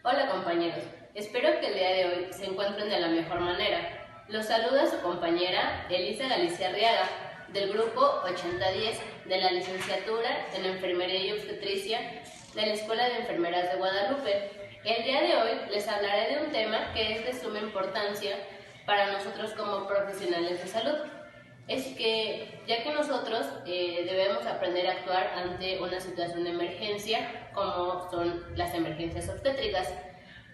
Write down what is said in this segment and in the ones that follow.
Hola compañeros, espero que el día de hoy se encuentren de la mejor manera. Los saluda su compañera Elisa Galicia Arriaga, del grupo 8010 de la licenciatura en Enfermería y Obstetricia de la Escuela de Enfermeras de Guadalupe. El día de hoy les hablaré de un tema que es de suma importancia para nosotros como profesionales de salud. Es que ya que nosotros debemos aprender a actuar ante una situación de emergencia, como son las emergencias obstétricas.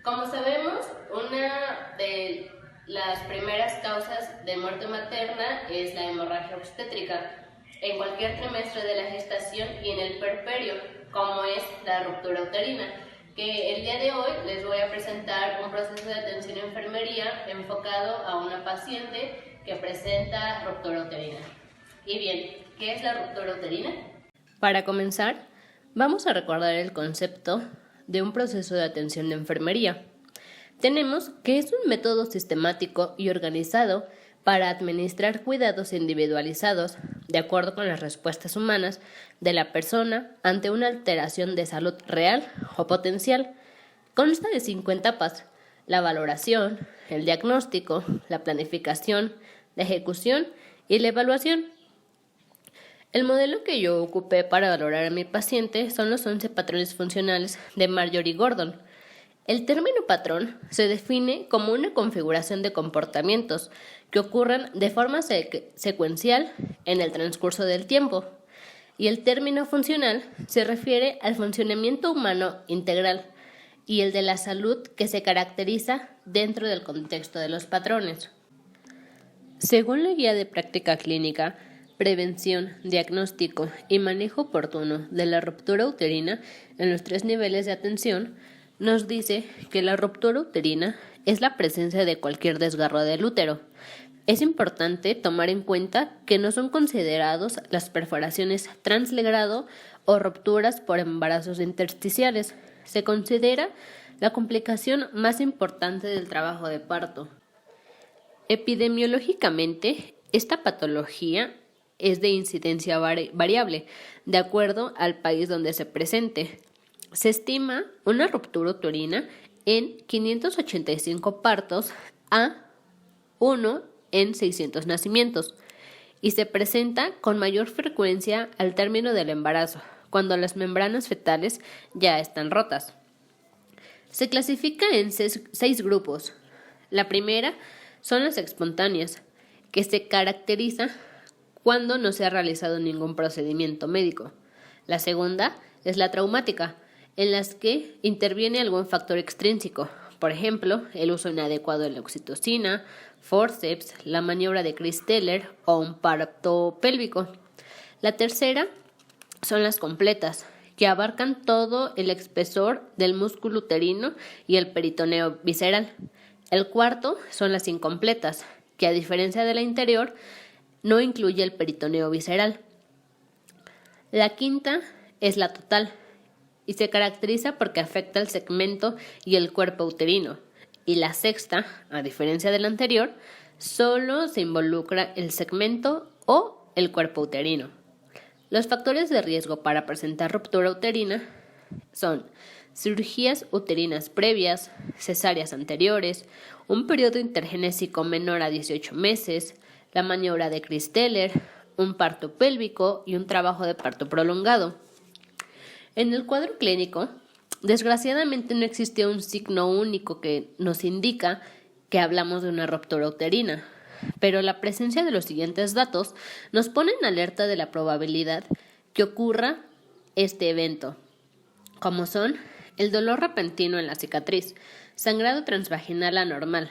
Como sabemos, una de las primeras causas de muerte materna es la hemorragia obstétrica en cualquier trimestre de la gestación y en el puerperio, como es la ruptura uterina, que el día de hoy les voy a presentar un proceso de atención en enfermería enfocado a una paciente que presenta ruptura uterina. Y bien, ¿qué es la ruptura uterina? Para comenzar, vamos a recordar el concepto de un proceso de atención de enfermería. Tenemos que es un método sistemático y organizado para administrar cuidados individualizados de acuerdo con las respuestas humanas de la persona ante una alteración de salud real o potencial. Consta de 5 etapas: la valoración, el diagnóstico, la planificación, la ejecución y la evaluación. El modelo que yo ocupé para valorar a mi paciente son los 11 patrones funcionales de Marjorie Gordon. El término patrón se define como una configuración de comportamientos que ocurren de forma secuencial en el transcurso del tiempo, y el término funcional se refiere al funcionamiento humano integral y el de la salud que se caracteriza dentro del contexto de los patrones. Según la Guía de Práctica Clínica, Prevención, Diagnóstico y Manejo Oportuno de la Ruptura Uterina en los 3 niveles de atención, nos dice que la ruptura uterina es la presencia de cualquier desgarro del útero. Es importante tomar en cuenta que no son considerados las perforaciones translegrado o rupturas por embarazos intersticiales. Se considera la complicación más importante del trabajo de parto. Epidemiológicamente, esta patología es de incidencia variable, de acuerdo al país donde se presente. Se estima una ruptura uterina en 585 partos a 1 en 600 nacimientos y se presenta con mayor frecuencia al término del embarazo, cuando las membranas fetales ya están rotas. Se clasifica en 6 grupos. La primera son las espontáneas, que se caracteriza cuando no se ha realizado ningún procedimiento médico. La segunda es la traumática, en las que interviene algún factor extrínseco, por ejemplo, el uso inadecuado de la oxitocina, forceps, la maniobra de Chris-Teller o un parto pélvico. La tercera son las completas, que abarcan todo el espesor del músculo uterino y el peritoneo visceral. El cuarto son las incompletas, que a diferencia de la anterior, no incluye el peritoneo visceral. La quinta es la total, y se caracteriza porque afecta el segmento y el cuerpo uterino. Y la sexta, a diferencia de la anterior, solo se involucra el segmento o el cuerpo uterino. Los factores de riesgo para presentar ruptura uterina son cirugías uterinas previas, cesáreas anteriores, un periodo intergenésico menor a 18 meses, la maniobra de Chris-Teller, un parto pélvico y un trabajo de parto prolongado. En el cuadro clínico, desgraciadamente no existe un signo único que nos indica que hablamos de una ruptura uterina, pero la presencia de los siguientes datos nos pone en alerta de la probabilidad que ocurra este evento, como son el dolor repentino en la cicatriz, sangrado transvaginal anormal,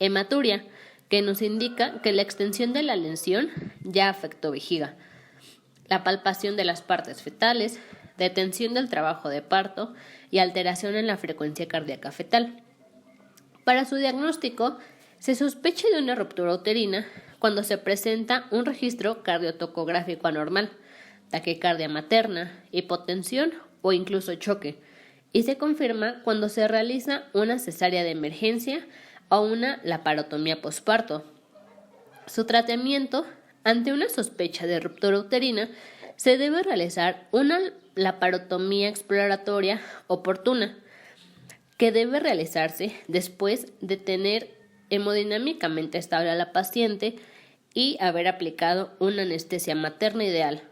hematuria, que nos indica que la extensión de la lesión ya afectó vejiga, la palpación de las partes fetales, detención del trabajo de parto y alteración en la frecuencia cardíaca fetal. Para su diagnóstico, se sospecha de una ruptura uterina cuando se presenta un registro cardiotocográfico anormal, taquicardia materna, hipotensión o incluso choque, y se confirma cuando se realiza una cesárea de emergencia o una laparotomía posparto. Su tratamiento ante una sospecha de ruptura uterina se debe realizar una laparotomía exploratoria oportuna, que debe realizarse después de tener hemodinámicamente estable a la paciente y haber aplicado una anestesia materna ideal.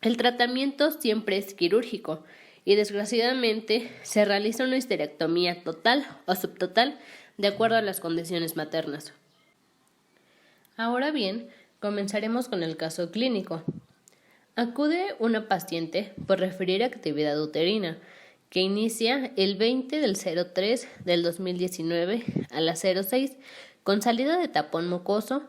El tratamiento siempre es quirúrgico y desgraciadamente se realiza una histerectomía total o subtotal de acuerdo a las condiciones maternas. Ahora bien, comenzaremos con el caso clínico. Acude una paciente por referir actividad uterina que inicia el 20 del 03 del 2019 a las 06 con salida de tapón mucoso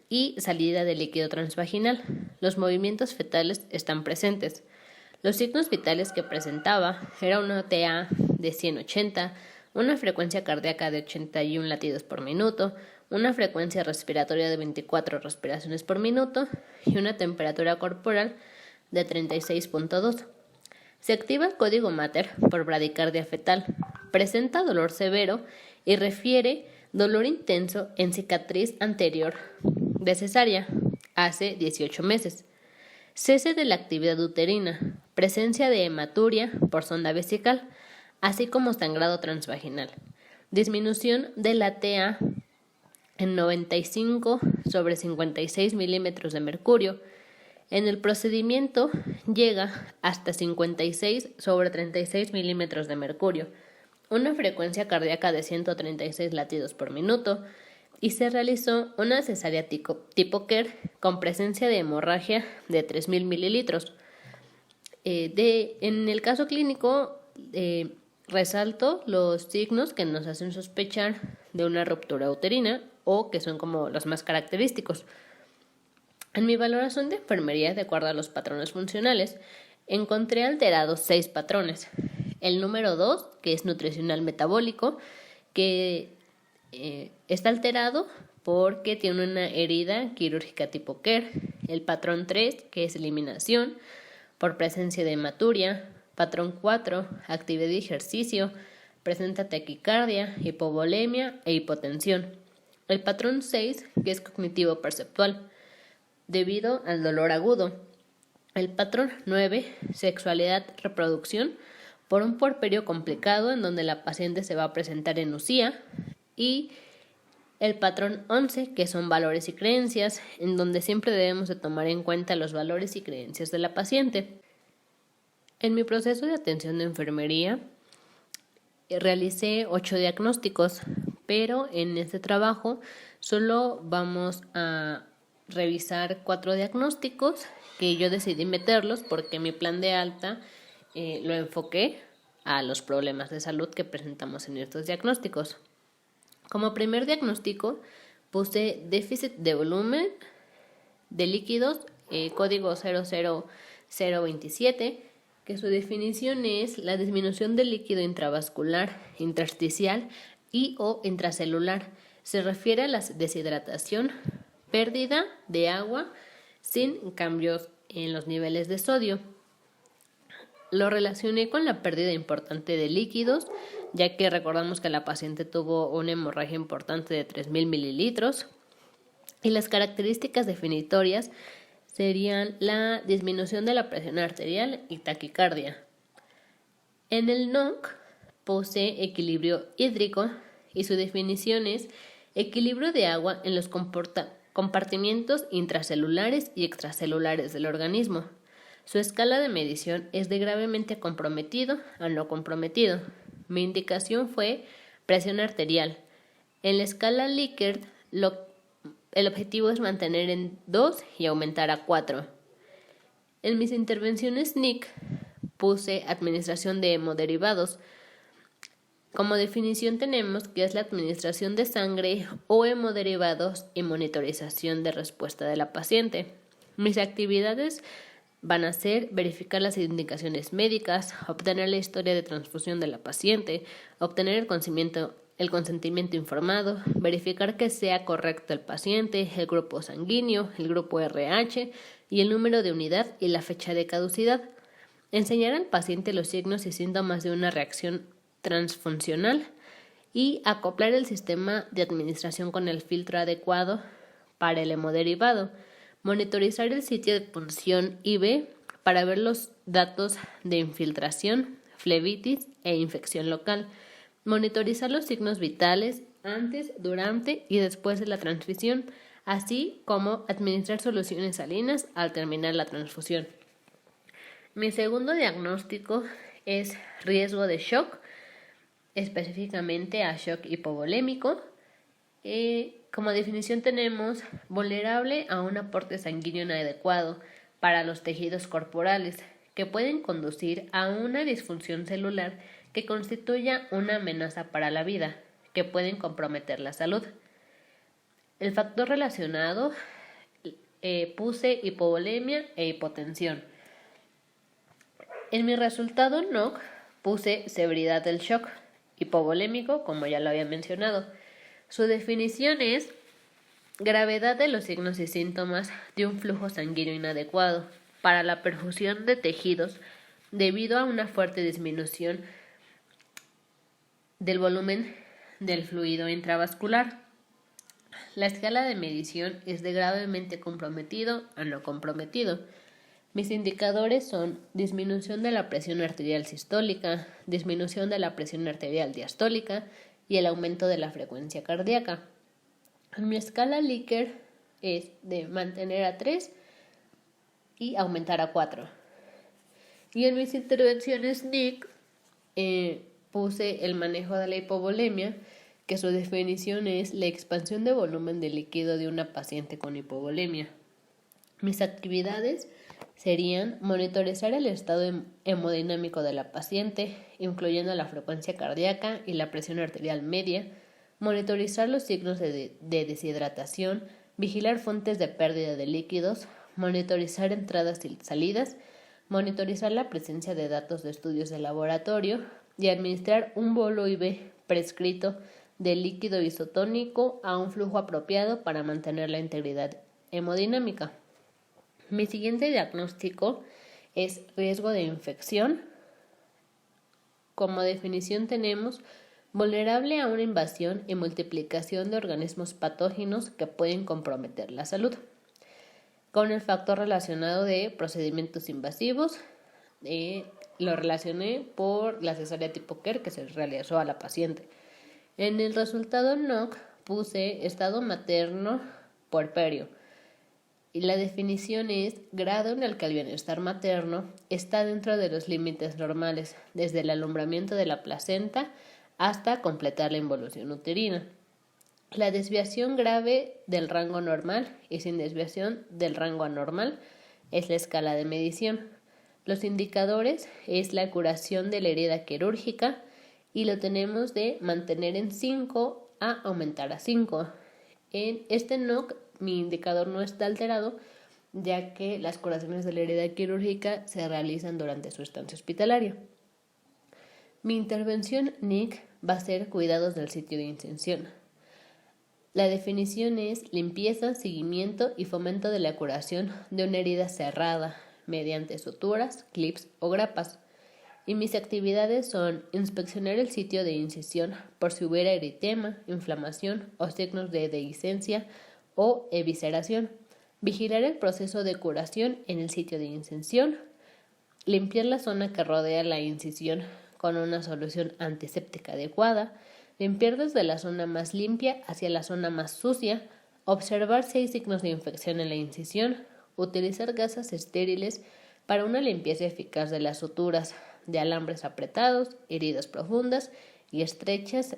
y salida de líquido transvaginal. Los movimientos fetales están presentes. Los signos vitales que presentaba era una TA de 180, una frecuencia cardíaca de 81 latidos por minuto, una frecuencia respiratoria de 24 respiraciones por minuto y una temperatura corporal de 36.2. Se activa el código Mater por bradicardia fetal, presenta dolor severo y refiere dolor intenso en cicatriz anterior de cesárea hace 18 meses. Cese de la actividad uterina, presencia de hematuria por sonda vesical, así como sangrado transvaginal. Disminución de la TA en 95/56 milímetros de mercurio. En el procedimiento llega hasta 56/36 milímetros de mercurio, una frecuencia cardíaca de 136 latidos por minuto, y se realizó una cesárea tipo Kerr con presencia de hemorragia de 3.000 mililitros. En el caso clínico, resalto los signos que nos hacen sospechar de una ruptura uterina o que son como los más característicos. En mi valoración de enfermería, de acuerdo a los patrones funcionales, encontré alterados 6 patrones. El número 2, que es nutricional metabólico, que está alterado porque tiene una herida quirúrgica tipo Kerr. El patrón 3, que es eliminación por presencia de hematuria. Patrón 4, actividad y ejercicio, presenta taquicardia, hipovolemia e hipotensión. El patrón 6, que es cognitivo perceptual, debido al dolor agudo. El patrón 9, sexualidad, reproducción, por un puerperio complicado en donde la paciente se va a presentar en UCIA. Y el patrón 11, que son valores y creencias, en donde siempre debemos de tomar en cuenta los valores y creencias de la paciente. En mi proceso de atención de enfermería, realicé 8 diagnósticos, pero en este trabajo solo vamos a revisar 4 diagnósticos que yo decidí meterlos porque mi plan de alta lo enfoqué a los problemas de salud que presentamos en estos diagnósticos. Como primer diagnóstico puse déficit de volumen de líquidos, código 00027, que su definición es la disminución del líquido intravascular, intersticial y o intracelular. Se refiere a la deshidratación, pérdida de agua sin cambios en los niveles de sodio. Lo relacioné con la pérdida importante de líquidos, ya que recordamos que la paciente tuvo una hemorragia importante de 3.000 mililitros. Y las características definitorias serían la disminución de la presión arterial y taquicardia. En el NOC puse equilibrio hídrico y su definición es equilibrio de agua en los compartimientos intracelulares y extracelulares del organismo. Su escala de medición es de gravemente comprometido a no comprometido. Mi indicación fue presión arterial. En la escala Likert, el objetivo es mantener en 2 y aumentar a 4. En mis intervenciones NIC puse administración de hemoderivados. Como definición tenemos que es la administración de sangre o hemoderivados y monitorización de respuesta de la paciente. Mis actividades van a ser verificar las indicaciones médicas, obtener la historia de transfusión de la paciente, obtener el consentimiento informado, verificar que sea correcto el paciente, el grupo sanguíneo, el grupo RH y el número de unidad y la fecha de caducidad. Enseñar al paciente los signos y síntomas de una reacción transfuncional y acoplar el sistema de administración con el filtro adecuado para el hemodiderivado. Monitorizar el sitio de punción IB para ver los datos de infiltración, flebitis e infección local. Monitorizar los signos vitales antes, durante y después de la transfusión, así como administrar soluciones salinas al terminar la transfusión. Mi segundo diagnóstico es riesgo de shock, específicamente a shock hipovolémico. Como definición tenemos vulnerable a un aporte sanguíneo inadecuado para los tejidos corporales que pueden conducir a una disfunción celular que constituya una amenaza para la vida, que pueden comprometer la salud. El factor relacionado, puse hipovolemia e hipotensión. En mi resultado NOC puse severidad del shock hipovolémico, como ya lo había mencionado. Su definición es gravedad de los signos y síntomas de un flujo sanguíneo inadecuado para la perfusión de tejidos debido a una fuerte disminución del volumen del fluido intravascular. La escala de medición es de gravemente comprometido a no comprometido. Mis indicadores son disminución de la presión arterial sistólica, disminución de la presión arterial diastólica y el aumento de la frecuencia cardíaca. Mi escala Likert es de mantener a 3 y aumentar a 4. Y en mis intervenciones NIC puse el manejo de la hipovolemia, que su definición es la expansión de volumen de líquido de una paciente con hipovolemia. Mis actividades serían monitorizar el estado hemodinámico de la paciente, incluyendo la frecuencia cardíaca y la presión arterial media, monitorizar los signos de deshidratación, vigilar fuentes de pérdida de líquidos, monitorizar entradas y salidas, monitorizar la presencia de datos de estudios de laboratorio y administrar un bolo IV prescrito de líquido isotónico a un flujo apropiado para mantener la integridad hemodinámica. Mi siguiente diagnóstico es riesgo de infección. Como definición tenemos vulnerable a una invasión y multiplicación de organismos patógenos que pueden comprometer la salud. Con el factor relacionado de procedimientos invasivos, lo relacioné por la cesárea tipo Kerr que se realizó a la paciente. En el resultado NOC puse estado materno puerperio. Y la definición es grado en el que el bienestar materno está dentro de los límites normales, desde el alumbramiento de la placenta hasta completar la involución uterina. La desviación grave del rango normal y sin desviación del rango anormal es la escala de medición. Los indicadores es la curación de la herida quirúrgica y lo tenemos de mantener en 5 a aumentar a 5. En este NOC mi indicador no está alterado, ya que las curaciones de la herida quirúrgica se realizan durante su estancia hospitalaria. Mi intervención NIC va a ser cuidados del sitio de incisión. La definición es limpieza, seguimiento y fomento de la curación de una herida cerrada mediante suturas, clips o grapas. Y mis actividades son inspeccionar el sitio de incisión por si hubiera eritema, inflamación o signos de dehiscencia o evisceración, vigilar el proceso de curación en el sitio de incisión, limpiar la zona que rodea la incisión con una solución antiséptica adecuada, limpiar desde la zona más limpia hacia la zona más sucia, observar si hay signos de infección en la incisión, utilizar gasas estériles para una limpieza eficaz de las suturas, de alambres apretados, heridas profundas y estrechas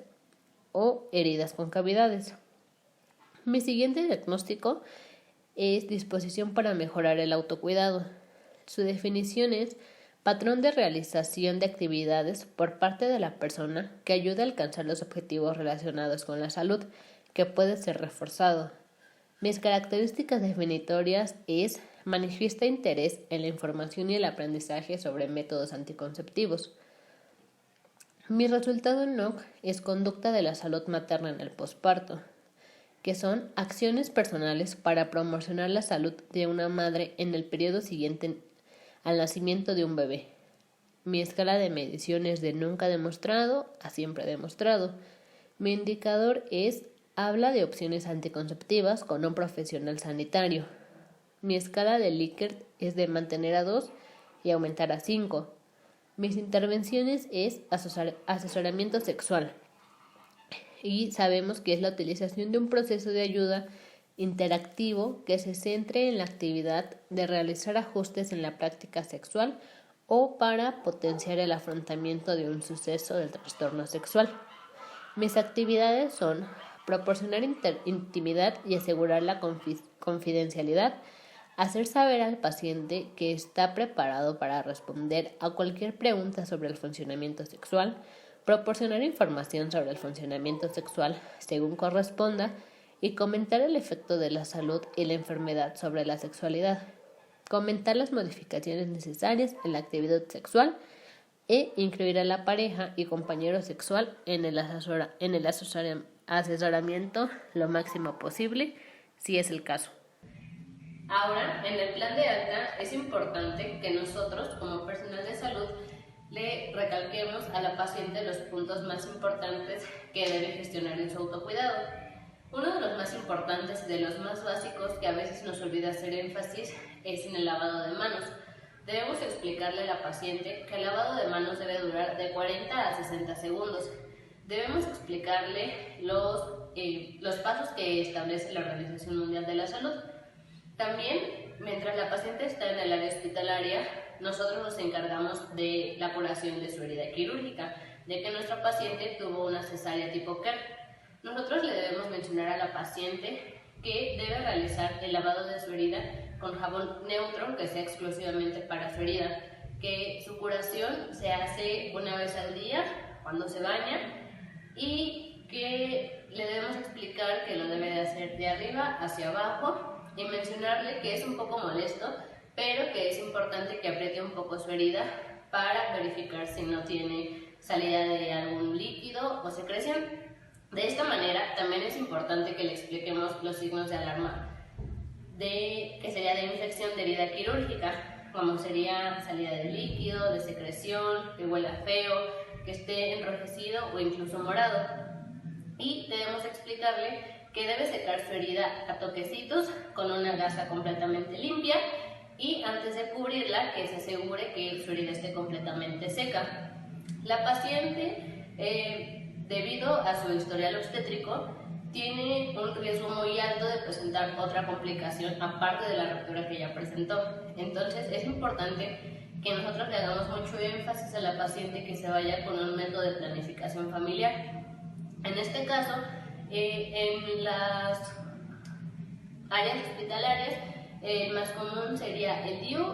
o heridas con cavidades. Mi siguiente diagnóstico es disposición para mejorar el autocuidado. Su definición es patrón de realización de actividades por parte de la persona que ayuda a alcanzar los objetivos relacionados con la salud, que puede ser reforzado. Mis características definitorias es manifiesta interés en la información y el aprendizaje sobre métodos anticonceptivos. Mi resultado NOC es conducta de la salud materna en el posparto, que son acciones personales para promocionar la salud de una madre en el periodo siguiente al nacimiento de un bebé. Mi escala de medición es de nunca demostrado a siempre demostrado. Mi indicador es habla de opciones anticonceptivas con un profesional sanitario. Mi escala de Likert es de mantener a 2 y aumentar a 5. Mis intervenciones es asesoramiento sexual y sabemos que es la utilización de un proceso de ayuda interactivo que se centre en la actividad de realizar ajustes en la práctica sexual o para potenciar el afrontamiento de un suceso del trastorno sexual. Mis actividades son proporcionar intimidad y asegurar la confidencialidad, hacer saber al paciente que está preparado para responder a cualquier pregunta sobre el funcionamiento sexual, proporcionar información sobre el funcionamiento sexual según corresponda y comentar el efecto de la salud y la enfermedad sobre la sexualidad, comentar las modificaciones necesarias en la actividad sexual e incluir a la pareja y compañero sexual en el asesoramiento lo máximo posible, si es el caso. Ahora, en el plan de alta es importante que nosotros, como personal de salud, le recalquemos a la paciente los puntos más importantes que debe gestionar en su autocuidado. Uno de los más importantes y de los más básicos que a veces nos olvida hacer énfasis es en el lavado de manos. Debemos explicarle a la paciente que el lavado de manos debe durar de 40 a 60 segundos. Debemos explicarle los pasos que establece la Organización Mundial de la Salud. También, mientras la paciente está en el área hospitalaria, nosotros nos encargamos de la curación de su herida quirúrgica, ya que nuestra paciente tuvo una cesárea tipo Kerr. Nosotros le debemos mencionar a la paciente que debe realizar el lavado de su herida con jabón neutro que sea exclusivamente para su herida, que su curación se hace una vez al día cuando se baña y que le debemos explicar que lo debe de hacer de arriba hacia abajo y mencionarle que es un poco molesto, pero que es importante que apriete un poco su herida para verificar si no tiene salida de algún líquido o secreción. De esta manera también es importante que le expliquemos los signos de alarma que sería de infección de herida quirúrgica, como sería salida de líquido, de secreción, que huela feo, que esté enrojecido o incluso morado. Y debemos explicarle que debe secar su herida a toquecitos con una gasa completamente limpia y antes de cubrirla que se asegure que su herida esté completamente seca. La paciente, debido a su historial obstétrico, tiene un riesgo muy alto de presentar otra complicación aparte de la ruptura que ya presentó. Entonces es importante que nosotros le hagamos mucho énfasis a la paciente que se vaya con un método de planificación familiar. En este caso, en las áreas hospitalarias, el más común sería el DIU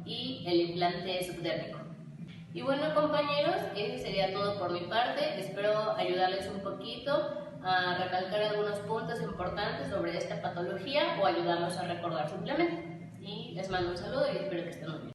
y el implante subdérmico. Y bueno, compañeros, eso sería todo por mi parte. Espero ayudarles un poquito a recalcar algunos puntos importantes sobre esta patología o ayudarlos a recordar simplemente. Y les mando un saludo y espero que estén muy bien.